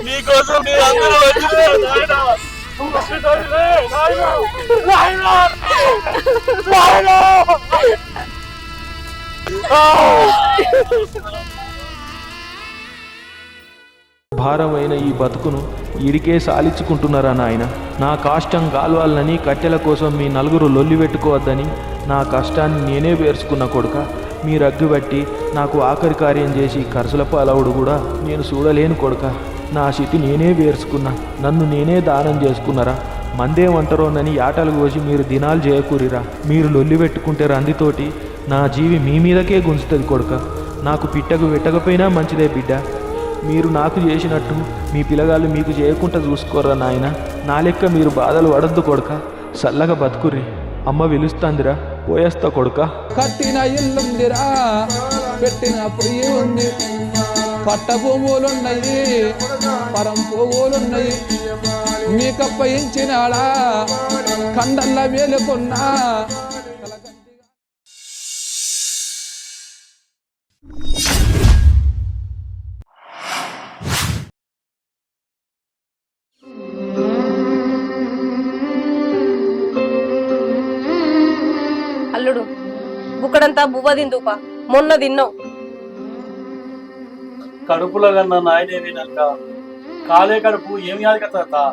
నీకోసం నేను అందరూ వచ్చిలే నాయన. భారమైన ఈ బతుకును ఈడికే సాలించుకుంటున్నారా నాయన? నా కాష్టం గాల్వాలని కట్టెల కోసం మీ నలుగురు లొల్లి పెట్టుకోవద్దని నా కష్టాన్ని నేనే వేర్చుకున్న కొడుక. మీరు అగ్గిబట్టి నాకు ఆఖరి కార్యం చేసి ఖర్చుల పాలవుడు కూడా నేను చూడలేను కొడుక. నా స్థితి నేనే వేర్చుకున్నా, నన్ను నేనే దానం చేసుకున్నారా? మందేమంటారోనని ఆటలు కోసి మీరు దినాలు చేయకూరిరా. మీరు లొల్లి పెట్టుకుంటే రందితోటి నా జీవి మీ మీదకే గుంజుతుంది కొడుక. నాకు పిట్టకు పెట్టకపోయినా మంచిదే బిడ్డ. మీరు నాకు చేసినట్టు మీ పిల్లగాళ్ళు మీకు చేయకుండా చూసుకోరా నాయన. నా లెక్క మీరు బాధలు పడద్దు కొడుక. చల్లగా బతుకుర్రి. అమ్మ పిలుస్తాందిరా, పోయేస్తా కొడుక. కట్టిన ఇల్లుందిరా, పెట్టిన పొయ్యి ఉంది, పట్ట భూములున్నాయి, పరం పోగులున్నాయి. మీకప్పయించినాడా కండల్ల వేలుకున్నా. అల్లుడు బుక్కడంతా బువ్వ తిందుపా, మొన్న తిన్నావు. కడుపులో కన్నా నాయనే తినాక కాలే కడుపు ఏమి కాదు కదా.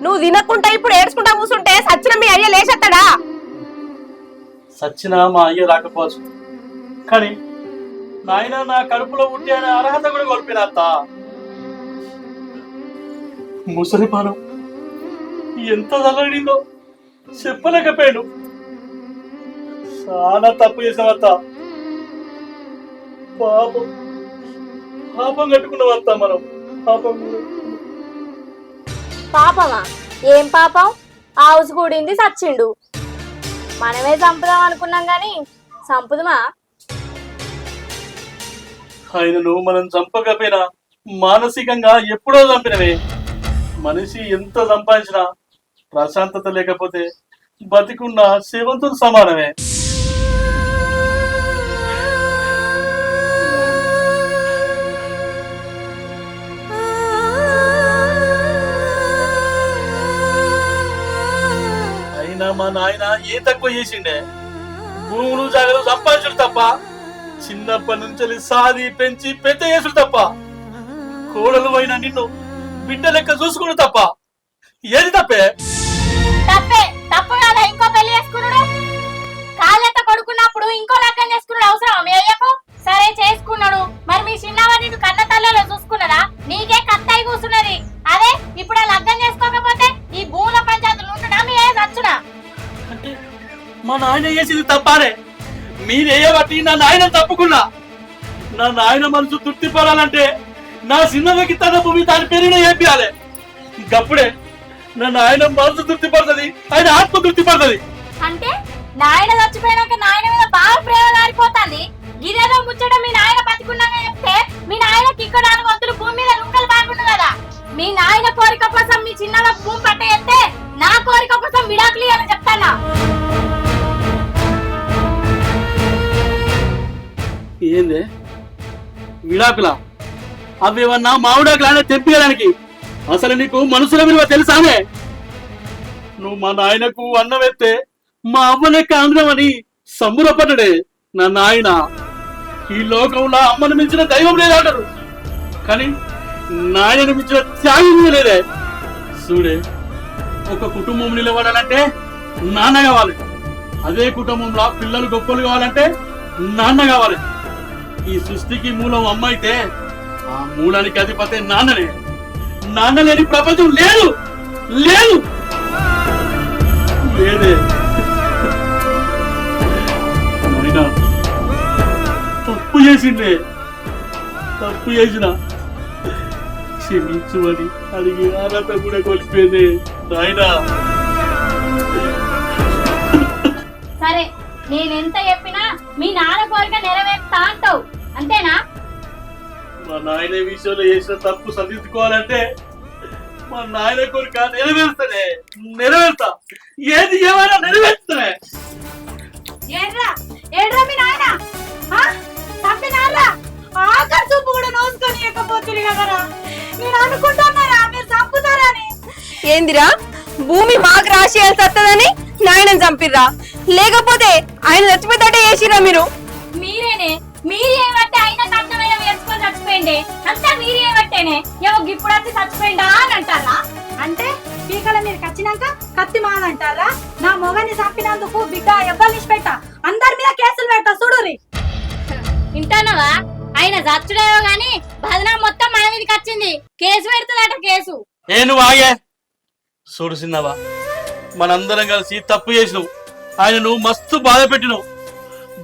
నువ్వు తినకుండా ఇప్పుడు ఏడ్చుకుంటా కూర్చుంటే సచ్చిన మీ అయ్య లేచేస్తాడా? సచ్చిన మా అయ్య రాకపోవచ్చు, కానీ నాయన నా కడుపులో పుట్టి అనే అర్హత కూడా కోల్పోయిన అత్త. ముసలిపానం ఎంత చల్లడిందో చెప్పలేకపోయాను. చాలా తప్పు చేసామత్త. పాపం పాపం కట్టుకున్నామత్త మనం. పాపమా? ఏం పాపం? హౌస్ కూడింది సచ్చిండు. మనమే చంపుదాం అనుకున్నాం గాని చంపుదమా? ఆయనను మనం చంపకపోయినా మానసికంగా ఎప్పుడో చంపినవే. మనిషి ఎంత సంపాదించినా ప్రశాంతత లేకపోతే బతికున్న శవంతుడు సమానమే. అయినా మా నాయన ఏ తక్కువ చేసిండే? భూములు జాగలు సంపాదించుడు తప్ప, చిన్నప్పటి నుంచి సాది పెంచి పెద్ద చేసుడు తప్ప, కోడలు అయినా నిన్ను బిడ్డ లెక్క చూసుకుడు తప్ప ఏది తప్పే? తప్పే. తప్పు కాదా ఇంకో పెళ్లి చేసుకున్నాడు? కాళ్ళెత్త కొడుకున్నప్పుడు ఇంకో లగ్గం చేసుకున్నాడు అవసరమా మీ అయ్యకు? సరే చేసుకున్నాడు, మరి మీ చిన్నవాడి కన్న తల్లిలో చూసుకున్నదా? నీకే కత్తాయి కూర్చున్నది. అదే ఇప్పుడు ఆ లగ్గం చేసుకోకపోతే ఈ భూముల పంచాయతీలు ఉంటున్నా మీ అయ్య చచ్చునా? అంటే మా నాయన చేసింది తప్పానే. మీరేయబట్టి నా నాయన తప్పుకున్నా. నా నాయన మనసు తృప్తి పడాలంటే నా చిన్నకి తన భూమి దాని పేరునే చెప్పాలి. గప్పుడే నా నాయన మనసు తృప్తి పడుతుంది, ఆయన ఆత్మ తృప్తి పడుతుంది. అంటే నాయన చచ్చిపోయినాక నాయన మీద బాగా ప్రేమ మారిపోతుంది. గిరేదో ముచ్చట మీ నాయన బతికున్నాక చెప్తే మీ నాయనకి ఇక్కడ 4 వంతులు భూమి మీద లుంగలు బాగుండు కదా. మీ నాయన కోరిక కోసం మీ చిన్నల భూమి పట్ట ఎత్తే నా కోరిక కోసం విడాకులు అని చెప్తానా? ఏందే విడాకులా? అవేమన్నా మామిడాకులానే తెప్పియడానికి? అసలు నీకు మనుషుల విలువ తెలుసానే? నువ్వు మా నాయనకు అన్నం ఎత్తే మా అమ్మ లెక్క అందమని సంబురపడ్డాడే నా నాయన. ఈ లోకంలో అమ్మను మించిన దైవం లేదంటారు, కానీ నాయనను మించిన త్యాగం లేదే. చూడే, ఒక కుటుంబం నిలబడాలంటే నాన్న కావాలి, అదే కుటుంబంలో పిల్లలు గొప్పలు కావాలంటే నాన్న కావాలి. ఈ సృష్టికి మూలం అమ్మ అయితే ఆ మూలానికి అధిపతి నాన్ననే. నాన్న లేని ప్రపంచం లేదు లేదు లేదే. తప్పు చేసిండే, తప్పు చేసిన క్షమించుమని అడిగి అర్హత కూడా కోల్పోయింది నాయనా. సరే, నేనెంత చెప్పినా మీ నాన్న కోరిక నెరవేర్తా అంటావు అంతేనా? మా నాయన విషయంలో చేసిన తప్పు సరిదిద్దుకోవాలంటే మా నాయన కోరిక నెరవేరుస్తానే, నెరవేరుతా. ఏది ఏమైనా నెరవేరుస్తానే. ఏడ్రా మీ నాయన చంపినారా? ఆఖరి చూపు కూడా నోసుకొని ఇవ్వకపోతుంది కదరా. నేను అనుకుంటున్నారా మీరు చంపుతారని. ఏందిరా భూమి మాకు రాసేయాల్సి వస్తుందని నాయనని చంపిర్రా? లేకపోతే ఆయన చచ్చిపోతే చేసిరా మీరు? మీరేనే మీరు ఏమంటే అయినా తప్పమైన వేసుకొని చచ్చిపోయింది అంతా మీరు ఏమంటేనే ఇప్పుడు వచ్చి చచ్చిపోయిందా అని అంటారా? అంటే పీకల మీదకి వచ్చినాక కత్తి మాదంటారా? నా మొగని చంపినందుకు బిడ్డ ఎవ్వరు పెట్టా అందరి మీద కేసులు పెట్టా చూడురి. వింటానవా? ఆయన చచ్చుడేవో గాని భజన మొత్తం మన మీదకి వచ్చింది. కేసు పెడుతుందట కేసు. నువ్వు ఆగే చూడు చిన్నవా, మనందరం కలిసి తప్పు చేసినావు. ఆయనను మస్తు బాధ పెట్టినావు.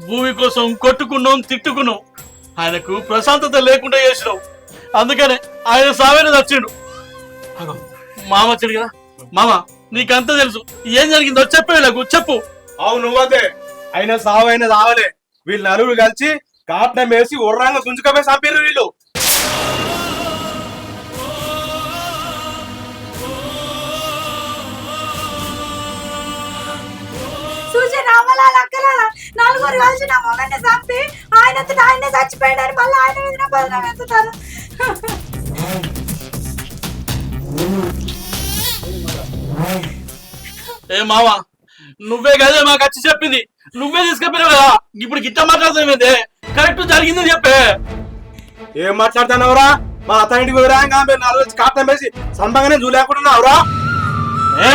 భూమి కోసం కొట్టుకున్నాం, తిట్టుకున్నాం. ఆయనకు ప్రశాంతత లేకుండా చేసినావు. అందుకనే ఆయన సావేన చచ్చిండు. మామ వచ్చాడు కదా. మామ నీకంతా తెలుసు, ఏం జరిగిందో చెప్పే నాకు చెప్పు. అవును నువ్వదే. అయినా సావు అయినా రావలే. వీళ్ళు నలుగురు కలిసి కాపడం వేసి ఉర్రంగా గుంజుకపోయి చంపారు వీళ్ళు. చూసి రావాలా అక్కలాలా నలుగురు కలిసి నా మొగన్ని చంపి ఆయనే చచ్చిపోయాడని మళ్ళీ ఆయన మీద బదనాం ఎత్తుతారు. మావా నువ్వే కదే మాకు వచ్చి చెప్పింది, నువ్వే తీసుకెళ్ళావు కదా. ఇప్పుడు గిట్ట మాట్లాడుతావేందే? కరెక్ట్ జరిగిందని చెప్పే. ఏం మాట్లాడుతున్నావురా? మా అత్త ఇంటికి పోయిరాగా మీరు నలుగురు కాపడం వేసి సంబంగానే చూలేకుంటున్నావురా?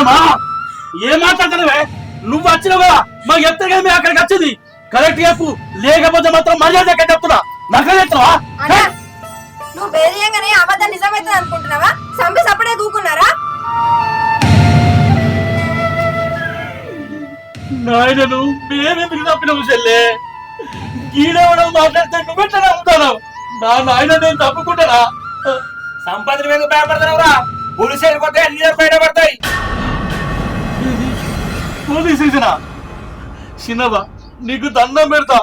మా ఏం మాట్లాడుతున్నావే? నువ్వు వచ్చినావు కదా, మాకు చెప్తే కదా మేము అక్కడికి వచ్చింది. కరెక్ట్ చెప్పు, లేకపోతే మాత్రం మర్యాద చెప్తున్నా. నాకు చెప్తున్నావా? నువ్వు బేరియంగానే అబద్ధం నిజమైతే అనుకుంటున్నావా? సంపి సపడే కూకున్నారా? నాయనను మేమెందుకు తప్పినావు చెల్లె? గీడవడం మాట్లాడితే నువ్వెట్లా నమ్ముతాను? నా నాయన నేను తప్పుకుంటానా? సంపద మీద భయపడుతున్నావురా? పోలీసు కొట్టే అన్ని బయటపడతాయి. పోలీస్ స్టేషనా? చిన్నవా నీకు దండం పెడతా.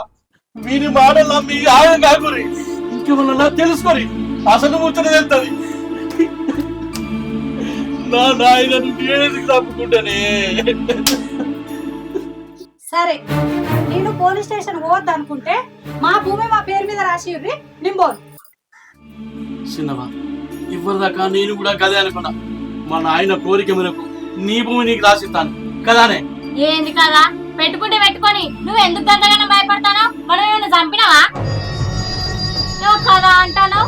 వీని మాటలు నమ్మి ఆయం కాకురి. ఇంకేమన్నా తెలుసుకొని అసలు ముచ్చట వెళ్తుంది. నా నాయనను నేనెందుకు తప్పుకుంటానే? సరే నేను పోలీస్ స్టేషన్ పోవద్దు అనుకుంటే మా భూమి మా పేరు మీద రాసి నింబోను. చిన్నవా ఇవ్వదాకా నేను కూడా కదే అనుకున్నా. మా నాయన కోరిక మేరకు నీ భూమి నీకు రాసిస్తాను కదానే. ఏంది కదా పెట్టుకుంటే పెట్టుకొని నువ్వు ఎందుకు గంటగానే భయపడతాను? మనం ఏమైనా చంపినావా? నువ్వు కదా అంటాను.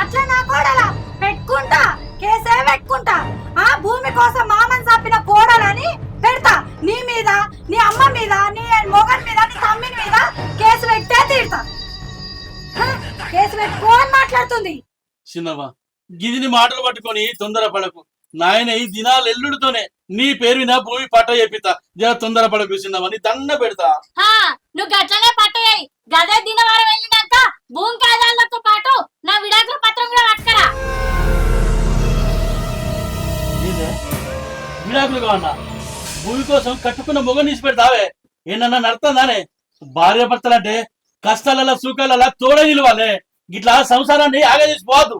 అట్లా నా కోడలా పెట్టుకుంటా, కేసే పెట్టుకుంటా. ఆ భూమి కోసం మామని చంపిన కోడలని పెడతా. నీ మీద, నీ అమ్మ మీద, నీ మొగన్ మీద, నీ తమ్మిని మీద కేసు పెట్టే తీరుతా. కేసు పెట్టుకోని మాట్లాడుతుంది. చిన్నవా గిదిని మాటలు పట్టుకొని తొందరపడకు. నాయన ఈ దినాలు ఎల్లుడితోనే నీ పేరు వినా భూమి పట్ట చెప్పితా. జర తొందరపడకు చిన్నవా, నీ దండ పెడతా. నువ్వు గట్లనే పట్టయ్యాయి. గదే దినవారం వెళ్ళినాక భూమి కాదాలతో పాటు నా విడాకుల పత్రం కూడా పట్టుకరా. విడాకులు కావన్నా? భూమి కోసం కట్టుకున్న మొగ నీసి పెడతావే? ఏనన్నా నడుతుందానే? భార్య భర్తలంటే కష్టాలలో సుఖాలలో తోడ నిలవాలే. ఇట్లా సంసారాన్ని ఆగజేసిపోవద్దు.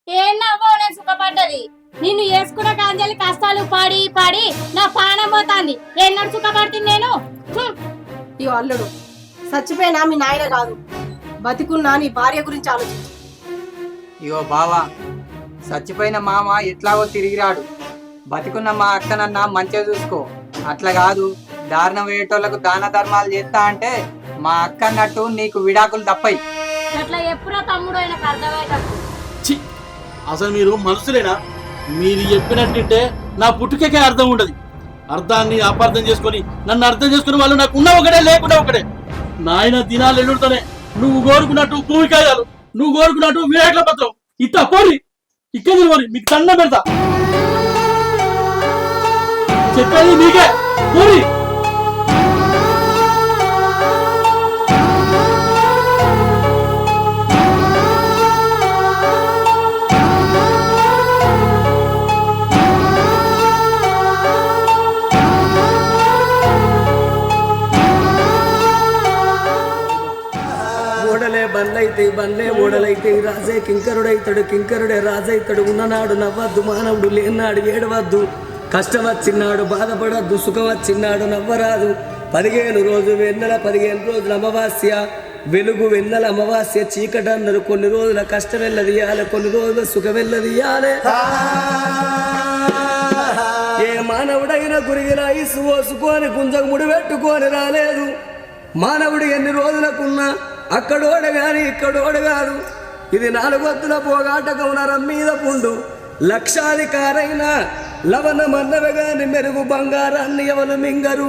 ఏన్నవ్వో నేను సుఖపడ్డది. నిన్ను వేసుకున్న కాంజలి కష్టాలు పాడి పాడి నా పానం పోతాంది. ఎన్నడు సుఖపడుతుంది నేను? ఈ అల్లుడు చచ్చిపోయినా మీ నాయన కాదు, బతికున్నా నీ భార్య గురించి ఆలోచించు. ఇగో బావా, చచ్చిపోయిన మామ ఎట్లాగో తిరిగిరాడు. బతికున్న మా అక్కనన్నా మంచిగా చూసుకో. అట్లా కాదు దారుణం వేయటోళ్లకు దాన ధర్మాలు చేస్తా అంటే మా అక్క అన్నట్టు నీకు విడాకులు తప్పయి. అట్లా ఎప్పుడో తమ్ముడు ఆయనకు అర్థమయ్యేటప్పుడు. అసలు మీరు మనుషులేనా? మీరు చెప్పినట్టుంటే నా పుట్టుకే అర్థం ఉండదు. అర్థాన్ని అపార్థం చేసుకొని నన్ను అర్థం చేసుకునే వాళ్ళు నాకు ఉన్న ఒకటే లేకుండా ఒకటే. నాయన దినాలు ఎల్లుడితోనే నువ్వు కోరుకున్నట్టు భూమి కాయాలు, నువ్వు కోరుకున్నట్టు విడాకుల పత్రం ఇట్లా పోరి. ఇక్కడ పోరి, మీకు దండం పెడతా. చెప్పేది మీకే పోరి. ఓడలే బండ్లైతాయి, బండ్లే ఓడలైతాయి. రాజే కింకరుడైతాడు, కింకరుడే రాజైతాడు. ఉన్ననాడు నవ్వద్దు, మానవుడు లేనాడు ఏడవద్దు. కష్టం వచ్చినాడు బాధపడద్దు, సుఖం వచ్చినాడు నవ్వరాదు. 15 రోజు వెన్నెల, 15 రోజుల అమావాస్య వెలుగు, వెన్నెల అమావాస్య చీకటి అన్నారు. కొన్ని రోజుల కష్టం వెళ్ళదియాలి, కొన్ని రోజుల సుఖం వెళ్ళదియాలి. ఏ మానవుడైనా గురిగిన ఇసు పోసుకొని గుంజకు ముడి పెట్టుకొని రాలేదు. మానవుడు ఎన్ని రోజులకున్నా అక్కడోడ గాని ఇక్కడోడ కాదు. ఇది 4 వత్తుల పోగాటకం నరం మీద పుండు. లక్షాధికారైన లవణ మన్నవగాని మెరుగు బంగారాన్ని ఎవరు మింగరు.